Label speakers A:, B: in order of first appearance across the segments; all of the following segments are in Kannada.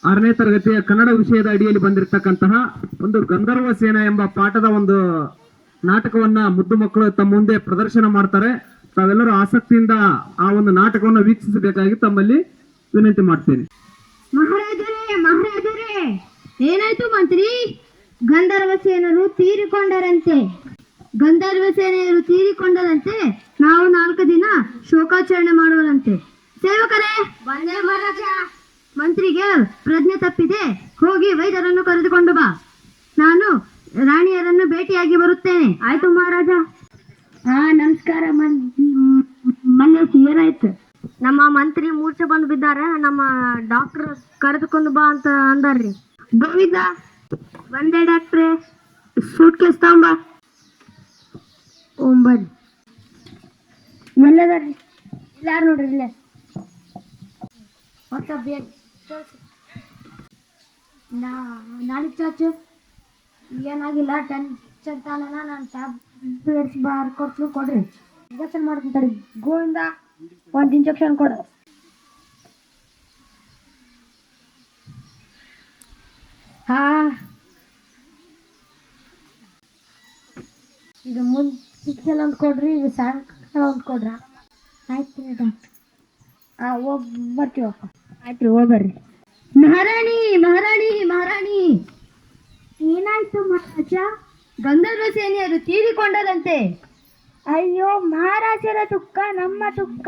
A: 6ನೇ ತರಗತಿಯ ಕನ್ನಡ ವಿಷಯದ ಅಡಿಯಲ್ಲಿ ಬಂದಿರತಕ್ಕಂತಹ ಒಂದು ಗಂಧರ್ವ ಸೇನಾ ಎಂಬ ಪಾಠದ ಒಂದು ನಾಟಕವನ್ನ ಮುದ್ದು ಮಕ್ಕಳು ತಮ್ಮ ಮುಂದೆ ಪ್ರದರ್ಶನ ಮಾಡ್ತಾರೆ. ತಾವೆಲ್ಲರೂ ಆಸಕ್ತಿಯಿಂದ ಆ ಒಂದು ನಾಟಕವನ್ನು ವೀಕ್ಷಿಸಬೇಕಾಗಿ ತಮ್ಮಲ್ಲಿ ವಿನಂತಿ ಮಾಡ್ತೇನೆ.
B: ಮಹಾರಾಜರೇ, ಏನಾಯ್ತು ಮಂತ್ರಿ? ಗಂಧರ್ವ ಸೇನರು ತೀರಿಕೊಂಡರಂತೆ. ನಾವು 4 ದಿನ ಶೋಕಾಚರಣೆ ಮಾಡುವಂತೆ. ಸೇವಕರೇ, ಬಂದೆ ಮಹಾರಾಜ. ಮಂತ್ರಿಗೆ ಪ್ರಜ್ಞೆ ತಪ್ಪಿದೆ, ಹೋಗಿ ವೈದ್ಯರನ್ನು ಕರೆದುಕೊಂಡು ಬಾ. ನಾನು ರಾಣಿಯರನ್ನು ಭೇಟಿಯಾಗಿ ಬರುತ್ತೇನೆ. ಆಯ್ತು ಮಹಾರಾಜ. ನಮಸ್ಕಾರ ಮಲ್ಲೇಶ್, ಏನಾಯ್ತು? ನಮ್ಮ ಮಂತ್ರಿ ಮೂರ್ಛೆ ಬಂದು ಬಿದ್ದಾರೆ. ನಮ್ಮ ಡಾಕ್ಟರ್ ಕರೆದುಕೊಂಡು ಬಾ ಅಂತ ಅಂದಾರ್ರಿ. ಗೋವಿಂದ, ಬಂದೆ ಡಾಕ್ಟ್ರೆ. ಸೂಟ್ ಕೇಸ್ ತಗೊಂಬ. ಬರ್ರಿ. ಎಲ್ಲದಾರ್ರಿ? ಇಲ್ಲಾರು ನೋಡ್ರಿ, ಇಲ್ಲೇ. ನಾಳೆ ಚಾಚು ಏನಾಗಿಲ್ಲ, ಟೆನ್ಷನ್ ತಾನ. ನಾನು ಟ್ಯಾಬ್ಲೆಟ್ಸ್ ಬರ್ಕೊಡ್ತೀನಿ, ಕೊಡ್ರಿ. ಇಂಜೆಕ್ಷನ್ ಮಾಡ್ಕೊಂತಾರೆ. ಗೋವಿಂದ, ಒಂದು ಇಂಜೆಕ್ಷನ್ ಕೊಡು. ಇದು ಮುಂಚೆಲ್ಲ ಒಂದು ಕೊಡ್ರಿ, ಇದು ಸಾಯಂಕಾಲ ಒಂದು ಕೊಡ್ರ. ಆಯ್ತು ರೀ ಡಾಕ್ಟ್ರ್. ಹೋಗಿ ಬರ್ತೀವಪ್ಪ. ಆಯ್ತು ರೀ, ಹೋಗ್ಬರ್ರಿ. ಮಹಾರಾಣಿ, ಏನಾಯ್ತು ಮಹಾರಾಜ? ಗಂಧರ್ವ ಸೇನೆಯರು ತೀರಿಕೊಂಡರಂತೆ. ಅಯ್ಯೋ, ಮಹಾರಾಜರ ದುಃಖ ನಮ್ಮ ದುಃಖ.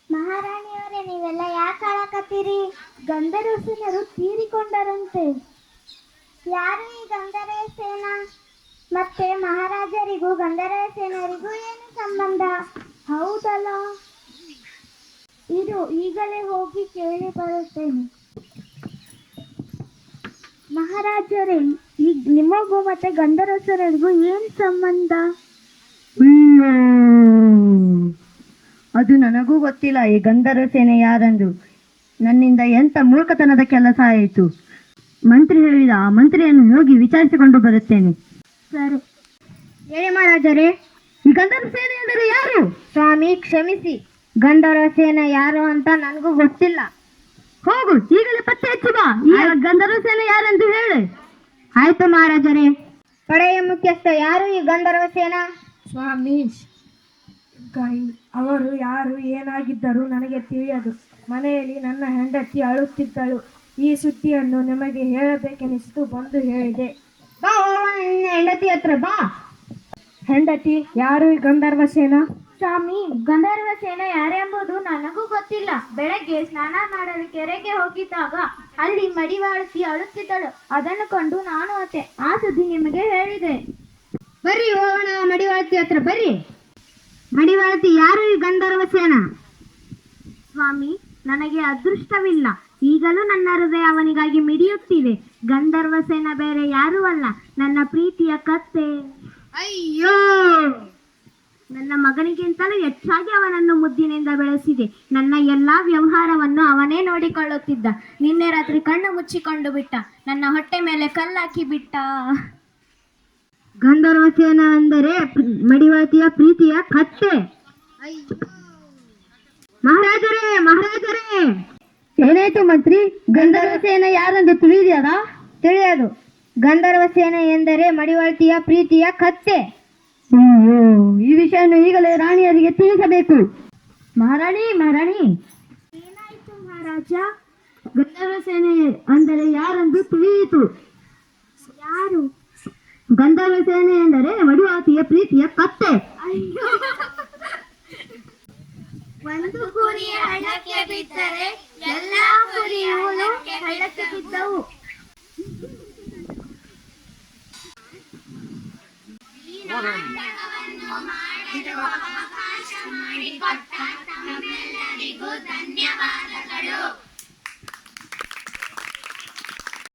B: ಮಹಾರಾಣಿಯವರೇ, ನೀವೆಲ್ಲ ಯಾಕೆ ಅಳಕತ್ತೀರಿ? ಗಂಧರ್ವ ಸೇನರು ತೀರಿಕೊಂಡರಂತೆ. ಯಾರು ಈ ಗಂಧರ್ವ ಸೇನಾ? ಮತ್ತೆ ಮಹಾರಾಜರಿಗೂ ಗಂಧರ್ವ ಸೇನರಿಗೂ ಏನು ಸಂಬಂಧ? ಹೌದಲ್ಲ, ಇದು ಈಗಲೇ ಹೋಗಿ ಕೇಳಿ ಬರುತ್ತೇನೆ. ಮಹಾರಾಜರೇ, ಈಗ ನಿಮಗೂ ಮತ್ತೆ ಗಂಧರ್ವ ಸೇನರಿಗೂ ಏನು ಸಂಬಂಧ? ಅದು ನನಗೂ ಗೊತ್ತಿಲ್ಲ. ಈ ಗಂಧರ್ವ ಸೇನೆ ಯಾರೆಂದು. ನನ್ನಿಂದ ಎಂತ ಮೂರ್ಖತನದ ಕೆಲಸ ಆಯಿತು. ಮಂತ್ರಿ ಹೇಳಿದ, ಆ ಮಂತ್ರಿಯನ್ನು ಹೋಗಿ ವಿಚಾರಿಸಿಕೊಂಡು ಬರುತ್ತೇನೆ. ಸರಿ. ಹೇಳಿ ಮಹಾರಾಜರೇ, ಈ ಗಂಧರ್ವ ಸೇನೆ ಅಂದರೆ ಯಾರು? ಸ್ವಾಮಿ ಕ್ಷಮಿಸಿ, ಗಂಧರ್ವ ಸೇನೆ ಯಾರು ಅಂತ ನನಗೂ ಗೊತ್ತಿಲ್ಲ. ಹೋಗು, ಈಗಲೇ ಪತ್ತೆ ಹಚ್ಚಿ ಬಾ. ಈ ಗಂಧರ್ವ ಸೇನೆ ಯಾರೆಂದು ಹೇಳಿ. ಆಯ್ತು ಮಹಾರಾಜರೇ. ಪಡೆಯ ಮುಖ್ಯಸ್ಥ, ಯಾರು ಈ ಗಂಧರ್ವ ಸೇನಾ?
C: ಸ್ವಾಮಿ, ಅವರು ಯಾರು ಏನಾಗಿದ್ದರು ನನಗೆ ತಿಳಿಯದು. ಮನೆಯಲ್ಲಿ ನನ್ನ ಹೆಂಡತಿ ಅಳುತ್ತಿದ್ದಳು. ಈ ಸುದ್ದಿಯನ್ನು ನಿಮಗೆ ಹೇಳಬೇಕೆನಿಸಿತು, ಬಂದು ಹೇಳಿದೆ.
B: ಬಾ, ಹೆಂಡತಿ ಹತ್ರ ಬಾ.
C: ಹೆಂಡತಿ, ಯಾರು ಈ ಗಂಧರ್ವ ಸೇನಾ?
B: ಸ್ವಾಮಿ, ಗಂಧರ್ವ ಸೇನೆ ಯಾರೆಂಬುದು ನನಗೂ ಗೊತ್ತಿಲ್ಲ. ಬೆಳಗ್ಗೆ ಸ್ನಾನ ಮಾಡಲು ಕೆರೆಗೆ ಹೋಗಿದ್ದಾಗ ಅಲ್ಲಿ ಮಡಿವಾಳತಿ ಅಳುತ್ತಿದ್ದಳು. ಅದನ್ನು ಕಂಡು ನಾನು ಅತ್ತೆ ಆ ಸುದ್ದಿ ನಿಮಗೆ ಹೇಳಿದೆ. ಬರ್ರಿ, ಹೋಗೋಣ ಮಡಿವಾಳತಿ ಹತ್ರ. ಬರ್ರಿ. ಮಡಿವಾಳತಿ, ಯಾರು ಈ ಗಂಧರ್ವ ಸೇನಾ? ಸ್ವಾಮಿ, ನನಗೆ ಅದೃಷ್ಟವಿಲ್ಲ. ಈಗಲೂ ನನ್ನ ಹೃದಯ ಅವನಿಗಾಗಿ ಮಿಡಿಯುತ್ತಿದೆ. ಗಂಧರ್ವ ಸೇನಾ ಬೇರೆ ಯಾರೂ ಅಲ್ಲ, ನನ್ನ ಪ್ರೀತಿಯ ಕತ್ತೆ. ಅಯ್ಯೋ, ನನ್ನ ಮಗನಿಗಿಂತಲೂ ಹೆಚ್ಚಾಗಿ ಅವನನ್ನು ಮುದ್ದಿನಿಂದ ಬೆಳೆಸಿದೆ. ನನ್ನ ಎಲ್ಲಾ ವ್ಯವಹಾರವನ್ನು ಅವನೇ ನೋಡಿಕೊಳ್ಳುತ್ತಿದ್ದ. ನಿನ್ನೆ ರಾತ್ರಿ ಕಣ್ಣು ಮುಚ್ಚಿಕೊಂಡು ಬಿಟ್ಟ. ನನ್ನ ಹೊಟ್ಟೆ ಮೇಲೆ ಕಲ್ಲಾಕಿ ಬಿಟ್ಟ. ಗಂಧರ್ವ ಸೇನಾ ಅಂದರೆ ಮಡಿವಾಳತಿಯ ಪ್ರೀತಿಯ ಕತ್ತೆ. ಮಹಾರಾಜರೇ, ಏನಾಯ್ತು ಮಂತ್ರಿ? ಗಂಧರ್ವ ಸೇನೆ ಯಾರೆಂದು ತಿಳಿಯದ? ತಿಳಿಯದು. ಗಂಧರ್ವ ಸೇನೆ ಎಂದರೆ ಮಡಿವಾಳತಿಯ ಪ್ರೀತಿಯ ಕತ್ತೆ. ಈ ವಿಷಯವನ್ನು ಈಗಲೇ ರಾಣಿಯರಿಗೆ ತಿಳಿಸಬೇಕು. ಮಹಾರಾಣಿ, ಏನಾಯ್ತು ಮಹಾರಾಜ? ಗಂಧರ್ವ ಸೇನೆ ಅಂದರೆ ಯಾರೆಂದು ತಿಳಿಯಿತು. ಯಾರು? ಗಂಧರ್ವ ಸೇನೆ ಎಂದರೆ ಮಡಿವಾಳತಿಯ ಪ್ರೀತಿಯ ಕತ್ತೆ. ಅಯ್ಯೋ, ಒಂದು ಕುರಿ ಹಳ್ಳಕ್ಕೆ ಬಿದ್ದರೆ ಎಲ್ಲಾ ಕುರಿಗಳು ಹಳ್ಳಕ್ಕೆ ಬಿದ್ದವು. ಮಾಡಿರುವ ಅವಕಾಶ ಮಾಡಿಕೊಟ್ಟ ತಮ್ಮೆಲ್ಲರಿಗೂ ಧನ್ಯವಾದಗಳು.